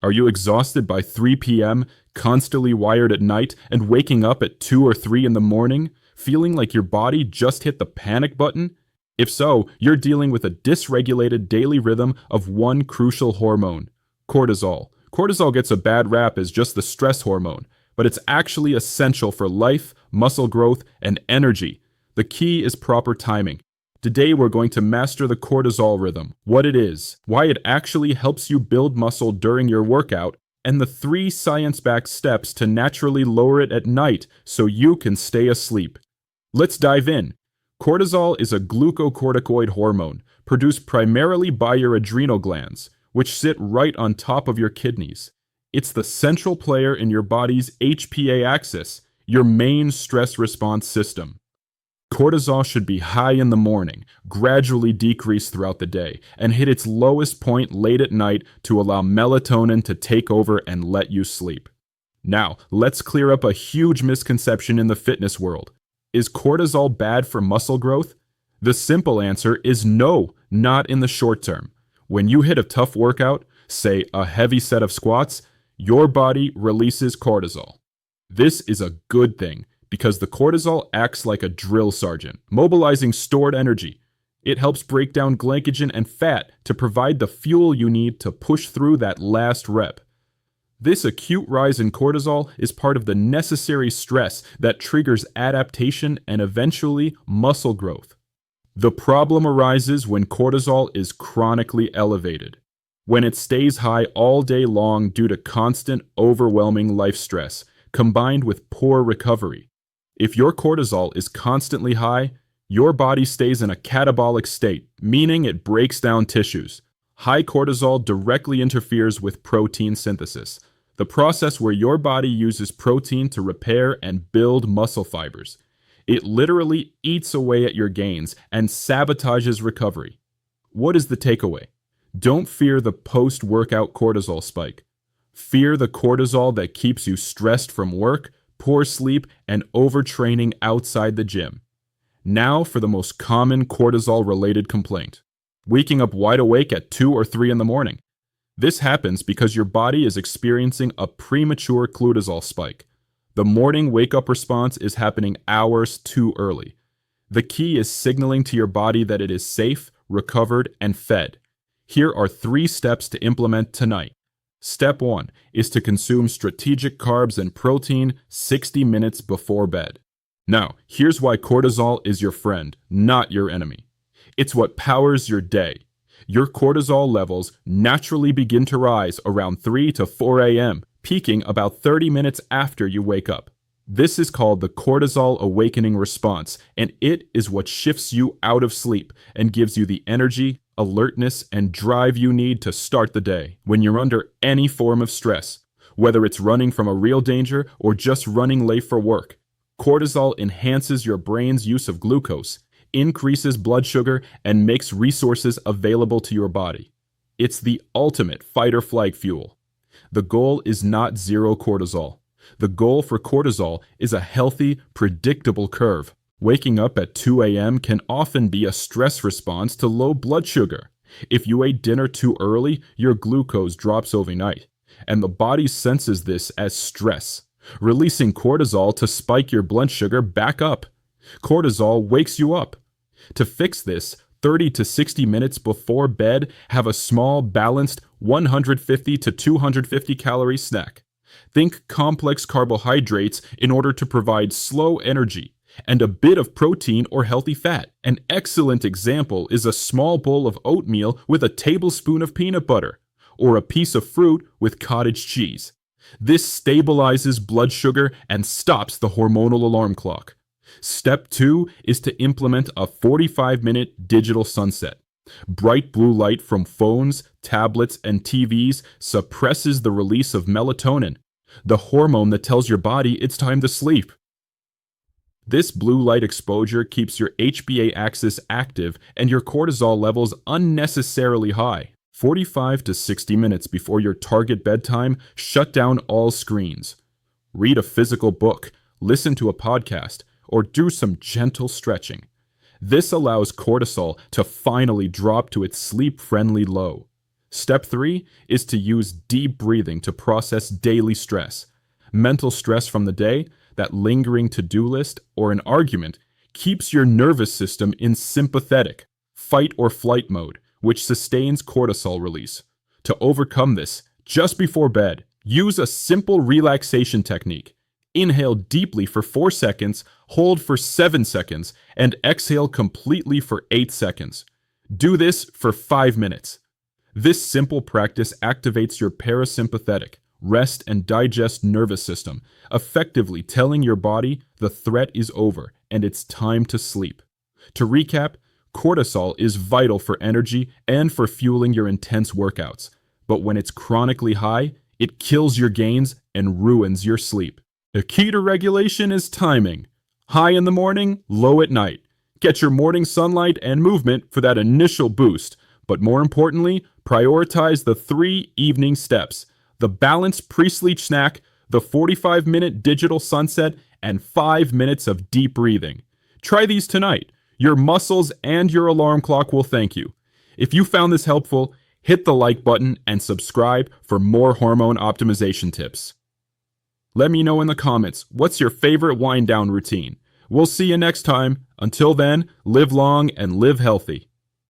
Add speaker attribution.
Speaker 1: Are you exhausted by 3 p.m., constantly wired at night, and waking up at 2 or 3 in the morning, feeling like your body just hit the panic button? If so, you're dealing with a dysregulated daily rhythm of one crucial hormone, cortisol. Cortisol gets a bad rap as just the stress hormone, but it's actually essential for life, muscle growth, and energy. The key is proper timing. Today we're going to master the cortisol rhythm, what it is, why it actually helps you build muscle during your workout, and the 3 science-backed steps to naturally lower it at night so you can stay asleep. Let's dive in. Cortisol is a glucocorticoid hormone produced primarily by your adrenal glands, which sit right on top of your kidneys. It's the central player in your body's HPA axis, your main stress response system. Cortisol should be high in the morning, gradually decrease throughout the day, and hit its lowest point late at night to allow melatonin to take over and let you sleep. Now, let's clear up a huge misconception in the fitness world. Is cortisol bad for muscle growth? The simple answer is no, not in the short term. When you hit a tough workout, say a heavy set of squats, your body releases cortisol. This is a good thing, because the cortisol acts like a drill sergeant, mobilizing stored energy. It helps break down glycogen and fat to provide the fuel you need to push through that last rep. This acute rise in cortisol is part of the necessary stress that triggers adaptation and eventually muscle growth. The problem arises when cortisol is chronically elevated, when it stays high all day long due to constant, overwhelming life stress, combined with poor recovery. If your cortisol is constantly high, your body stays in a catabolic state, meaning it breaks down tissues. High cortisol directly interferes with protein synthesis, the process where your body uses protein to repair and build muscle fibers. It literally eats away at your gains and sabotages recovery. What is the takeaway? Don't fear the post-workout cortisol spike. Fear the cortisol that keeps you stressed from work, poor sleep, and overtraining outside the gym. Now for the most common cortisol-related complaint. Waking up wide awake at 2 or 3 in the morning. This happens because your body is experiencing a premature cortisol spike. The morning wake-up response is happening hours too early. The key is signaling to your body that it is safe, recovered, and fed. Here are 3 steps to implement tonight. Step 1 is to consume strategic carbs and protein 60 minutes before bed. Now, here's why cortisol is your friend, not your enemy. It's what powers your day. Your cortisol levels naturally begin to rise around 3 to 4 a.m., peaking about 30 minutes after you wake up. This is called the cortisol awakening response, and it is what shifts you out of sleep and gives you the energy, alertness, and drive you need to start the day when you're under any form of stress, whether it's running from a real danger or just running late for work. Cortisol enhances your brain's use of glucose, increases blood sugar, and makes resources available to your body. It's the ultimate fight or flight fuel. The goal is not zero cortisol. The goal for cortisol is a healthy, predictable curve. Waking up at 2 a.m. can often be a stress response to low blood sugar. If you ate dinner too early, your glucose drops overnight, and the body senses this as stress, releasing cortisol to spike your blood sugar back up. Cortisol wakes you up. To fix this, 30 to 60 minutes before bed, have a small, balanced 150 to 250 calorie snack. Think complex carbohydrates in order to provide slow energy, and a bit of protein or healthy fat. An excellent example is a small bowl of oatmeal with a tablespoon of peanut butter, or a piece of fruit with cottage cheese. This stabilizes blood sugar and stops the hormonal alarm clock. Step 2 is to implement a 45-minute digital sunset. Bright blue light from phones, tablets, and TVs suppresses the release of melatonin, the hormone that tells your body it's time to sleep. This blue light exposure keeps your HPA axis active and your cortisol levels unnecessarily high. 45 to 60 minutes before your target bedtime, shut down all screens. Read a physical book, listen to a podcast, or do some gentle stretching. This allows cortisol to finally drop to its sleep-friendly low. Step 3 is to use deep breathing to process daily stress. Mental stress from the day, that lingering to-do list, or an argument keeps your nervous system in sympathetic, fight or flight mode, which sustains cortisol release. To overcome this, just before bed, use a simple relaxation technique. Inhale deeply for 4 seconds, hold for 7 seconds, and exhale completely for 8 seconds. Do this for 5 minutes. This simple practice activates your parasympathetic, rest and digest nervous system, effectively telling your body the threat is over and it's time to sleep. To recap, cortisol is vital for energy and for fueling your intense workouts. But when it's chronically high, it kills your gains and ruins your sleep. The key to regulation is timing. High in the morning, low at night. Get your morning sunlight and movement for that initial boost. But more importantly, prioritize the 3 evening steps: the balanced pre-sleep snack, the 45-minute digital sunset, and 5 minutes of deep breathing. Try these tonight. Your muscles and your alarm clock will thank you. If you found this helpful, hit the like button and subscribe for more hormone optimization tips. Let me know in the comments, what's your favorite wind down routine? We'll see you next time. Until then, live long and live healthy.